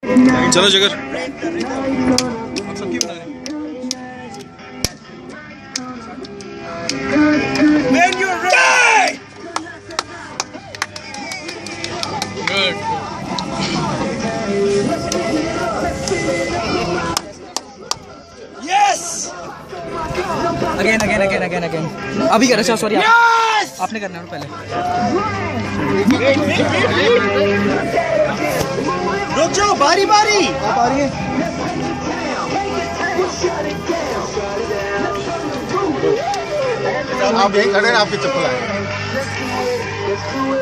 चलो जिगर। आप सबकी बना रहे हैं। When you're ready. Good. Yes. Again again again again again. अभी कर रहा, सॉरी Yes. आपने करना है पहले। रुक जाओ, बारी बारी। आप आ रही है। आप यही खड़े हैं, आपकी चप्पल आए।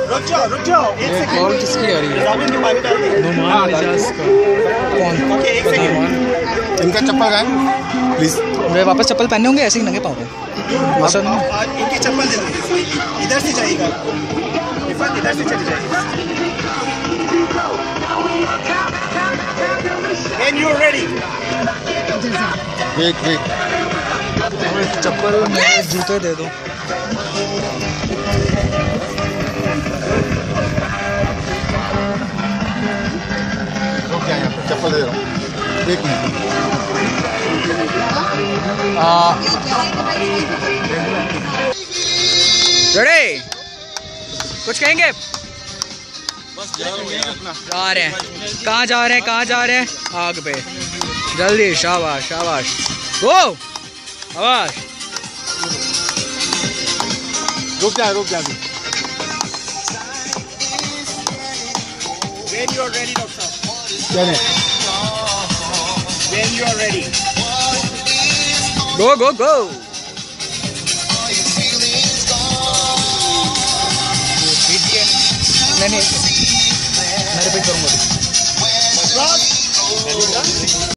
रुक जाओ, एक सेकंड। कॉल किसकी आ रही है? रॉबिन की बारी डाल दी। नुमान निजाज का। कौन? ओके, एक सेकंड। इनका चप्पल गाएं प्लीज। वे वापस चप्पल पहने होंगे, ऐसे ही नंगे पाँव पे। मौसम आज इनकी चप्पल दे दो। इधर से जाएगा, इरफान इधर से चली जाएगी। When you're ready. Wait wait. चप्पल मेरे जूते दे दो। रुक जाए यहाँ पे, चप्पल दे रहा हूँ। एक मिनट। रेडी? कुछ कहेंगे? बस जा रहा हूँ यार। जा रहे हैं। कहाँ जा रहे हैं? कहाँ जा रहे हैं? आग पे। जल्दी, शाबाश शाबाश। गो, शाबाश। रुक जाए अभी। When you're ready, doctor. चले। When you're ready. गो गो गो। नहीं, मैं रिपीट करूँगा।